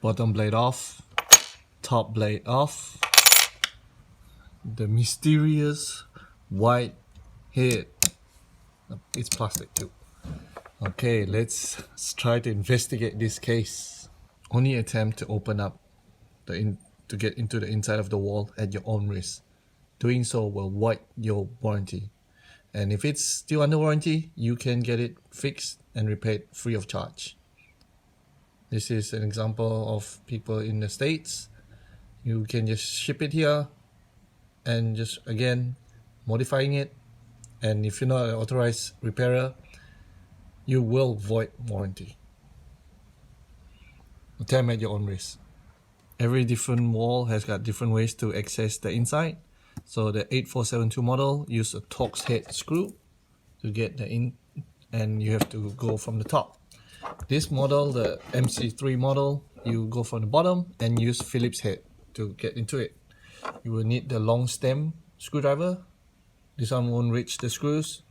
Bottom blade off, top blade off. The mysterious white head. It's plastic too. Okay, let's try to investigate this case. Only attempt to open up to get into the inside of the wall at your own risk. Doing so will void your warranty. And if it's still under warranty, you can get it fixed and repaired free of charge. This is an example of people in the States. You can just ship it here and just again modifying it. And if you're not an authorized repairer, you will void warranty. Attempt at your own risk. Every different wall has got different ways to access the inside. So the 8472 model use a Torx head screw to get the in, and you have to go from the top. This model, the MC3 model, you go from the bottom and use Phillips head to get into it. You will need the long stem screwdriver. This one won't reach the screws.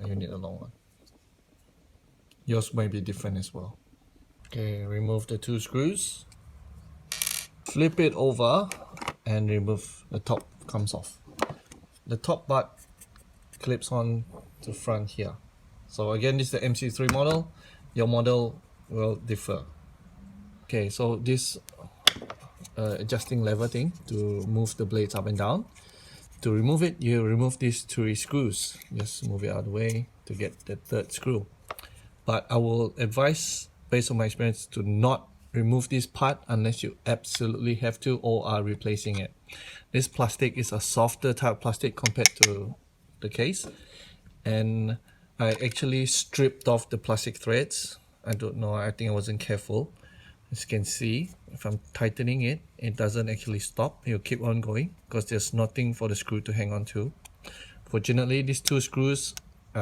You need a long one. Yours may be different as well. Okay, remove the two screws. Flip it over and remove the top, comes off. The top part clips on to front here. So again, this is the MC3 model. Your model will differ. Okay, so this adjusting lever thing to move the blades up and down. To remove it, you remove these three screws. Just move it out of the way to get the third screw. But I will advise, based on my experience, to not remove this part unless you absolutely have to or are replacing it. This plastic is a softer type plastic compared to the case, and I actually stripped off the plastic threads. I don't know, I think I wasn't careful. As you can see, if I'm tightening it, it doesn't actually stop. It'll keep on going because there's nothing for the screw to hang on to. Fortunately, these two screws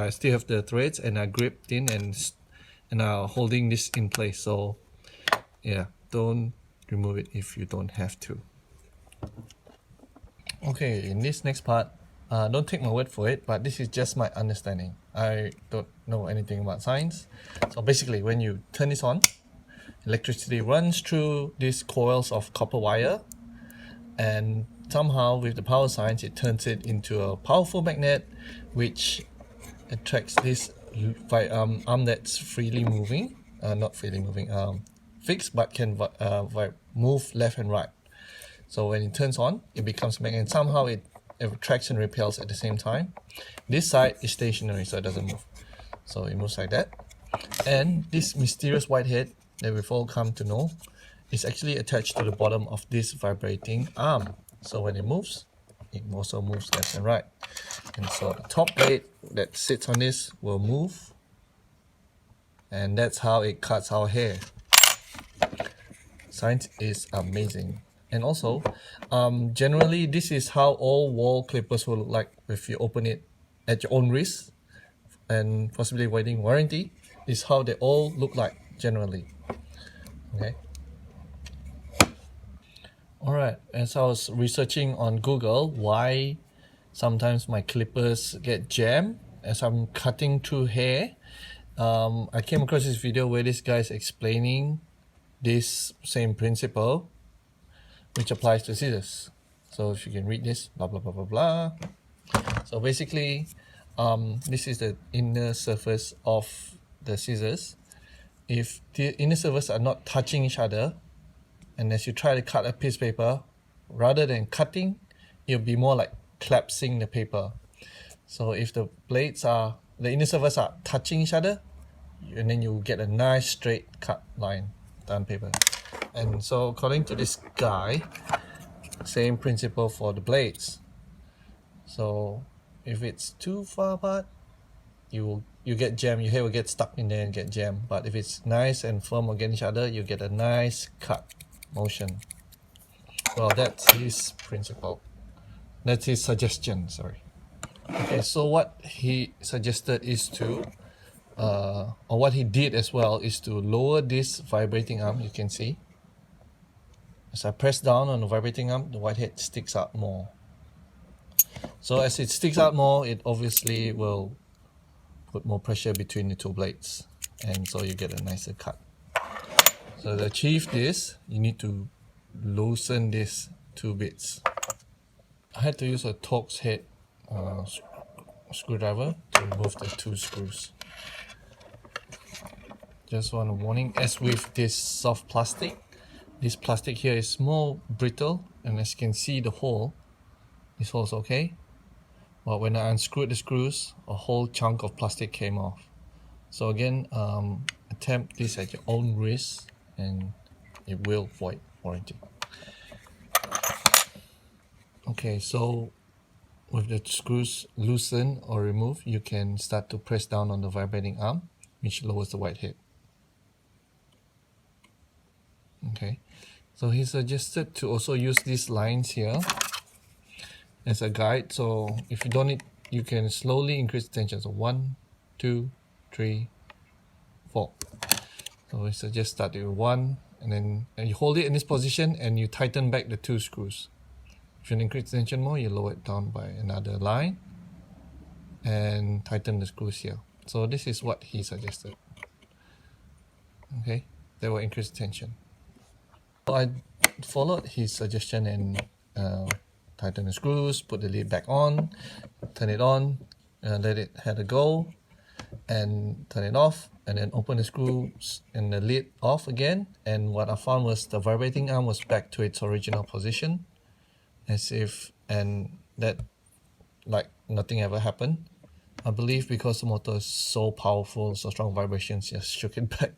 still have the threads and are gripped in and are holding this in place. So yeah, don't remove it if you don't have to. Okay, in this next part, don't take my word for it, but this is just my understanding. I don't know anything about science. So basically, when you turn this on, electricity runs through these coils of copper wire, and somehow with the power science, it turns it into a powerful magnet which attracts this arm that's freely moving, not freely moving, fixed, but can move left and right. So when it turns on, it becomes magnet, and somehow it attracts and repels at the same time. This side is stationary, so it doesn't move. So it moves like that. And this mysterious white head that we've all come to know is actually attached to the bottom of this vibrating arm. So when it moves, it also moves left and right. And so the top blade that sits on this will move, and that's how it cuts our hair. Science is amazing. And also, generally this is how all wall clippers will look like if you open it at your own risk and possibly voiding warranty. This is how they all look like generally. Okay. Alright, as I was researching on Google why sometimes my clippers get jammed as I'm cutting through hair, I came across this video where this guy is explaining this same principle which applies to scissors. So if you can read this, blah blah blah blah blah. So basically, this is the inner surface of the scissors. If the inner surfaces are not touching each other, and as you try to cut a piece of paper, rather than cutting, it'll be more like collapsing the paper. So if the inner surfaces are touching each other, and then you get a nice straight cut line down paper. And so according to this guy, same principle for the blades. So if it's too far apart, you get jammed, your hair will get stuck in there and get jammed. But if it's nice and firm against each other, you get a nice cut motion. Well, that's his principle. That's his suggestion, sorry. Okay, so what he suggested is to, or what he did as well, is to lower this vibrating arm. You can see, as I press down on the vibrating arm, the white head sticks out more. So as it sticks out more, it obviously will put more pressure between the two blades, and so you get a nicer cut. So to achieve this, you need to loosen these 2 bits. I had to use a Torx head screwdriver to remove the 2 screws. Just one warning, as with this soft plastic, this plastic here is more brittle, and as you can see the hole, this hole is okay. But when I unscrewed the screws, a whole chunk of plastic came off. So again, attempt this at your own risk and it will void warranty. Okay, so with the screws loosened or removed, you can start to press down on the vibrating arm, which lowers the white head. Okay, so he suggested to also use these lines here as a guide. So if you don't need, you can slowly increase the tension. So 1, 2, 3, 4. So we suggest starting with 1, and then you hold it in this position and you tighten back the 2 screws. If you increase the tension more, you lower it down by another line and tighten the screws here. So this is what he suggested. Okay, that will increase the tension. So I followed his suggestion and tighten the screws, put the lid back on, turn it on, let it have a go, and turn it off, and then open the screws and the lid off again. And what I found was the vibrating arm was back to its original position, as if, and that like nothing ever happened. I believe because the motor is so powerful, so strong vibrations just shook it back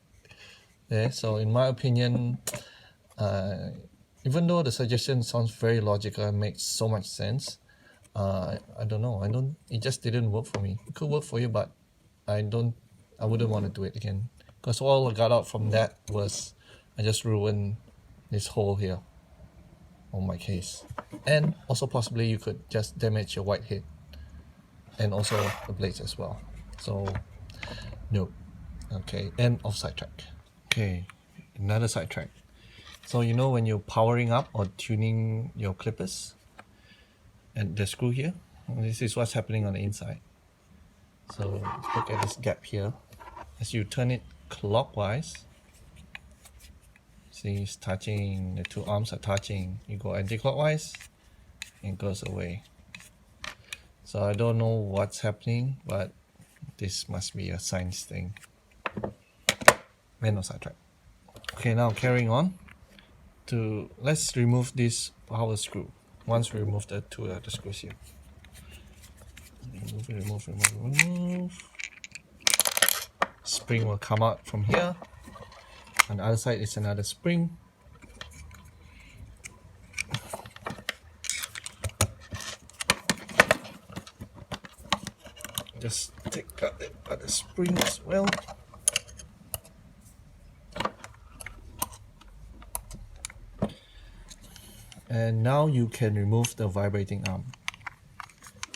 there. So in my opinion, even though the suggestion sounds very logical and makes so much sense, I don't know, it just didn't work for me. It could work for you, but I wouldn't want to do it again, because all I got out from that was I just ruined this hole here on my case, and also possibly you could just damage your white head and also the blades as well. So no. Okay, end of sidetrack. Okay, another sidetrack. So you know when you're powering up or tuning your clippers and the screw here, this is what's happening on the inside. So let's look at this gap here. As you turn it clockwise, see it's touching, the 2 arms are touching. You go anti-clockwise, it goes away. So I don't know what's happening, but this must be a science thing. No sidetrack. Okay, now carrying on. Let's remove this power screw. Once we remove the 2 other screws here. Remove. Spring will come out from here. On the other side is another spring. Just take out the other spring as well. And now you can remove the vibrating arm.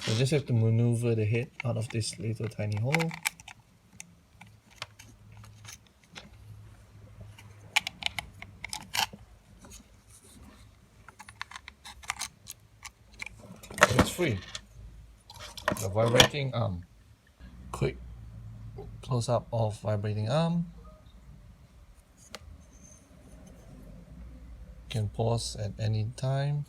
So just have to maneuver the head out of this little tiny hole. It's free. The vibrating arm. Quick close up of vibrating arm. You can pause at any time.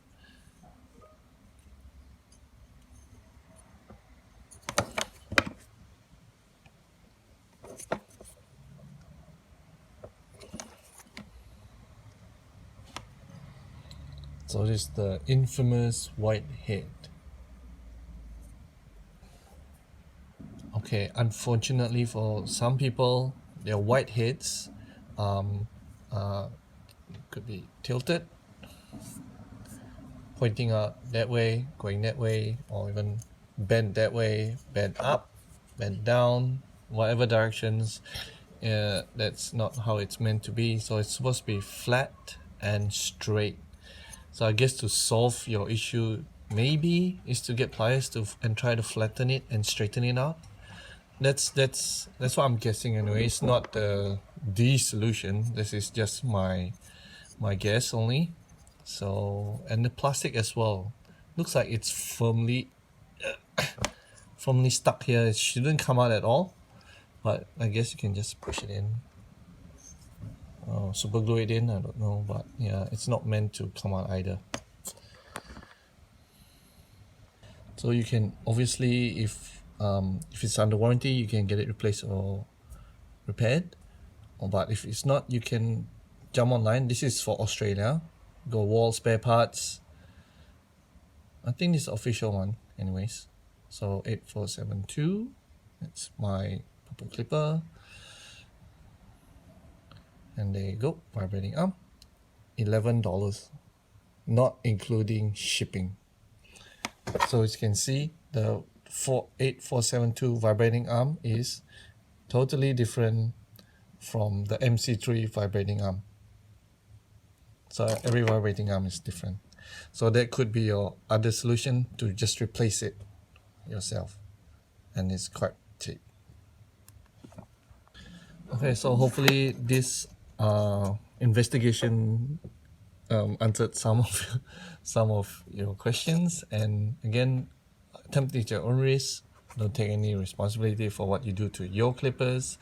So this is the infamous white head. Okay, unfortunately for some people, their white heads could be tilted, pointing out that way, going that way, or even bent that way, bent up, bent down, whatever directions. That's not how it's meant to be. So it's supposed to be flat and straight. So I guess to solve your issue maybe is to get pliers and try to flatten it and straighten it out. That's what I'm guessing anyway. It's not the solution. This is just my guess only. So, and the plastic as well looks like it's firmly stuck here. It shouldn't come out at all, but I guess you can just push it in. super glue it in, I don't know, but yeah, it's not meant to come out either. So you can obviously, if it's under warranty, you can get it replaced or repaired. But if it's not, you can jump online. This is for Australia. Go WAHL spare parts. I think this is the official one anyways. So 8472, that's my purple clipper. And there you go, vibrating arm, $11, not including shipping. So as you can see, the 8472 vibrating arm is totally different from the MC3 vibrating arm. So every vibrating arm is different. So that could be your other solution, to just replace it yourself, and it's quite cheap. Okay, so hopefully this investigation answered some of your questions. And again, attempt at your own risk. Don't take any responsibility for what you do to your clippers.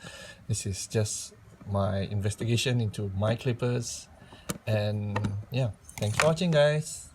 This is just my investigation into my clippers. And yeah, thanks for watching, guys.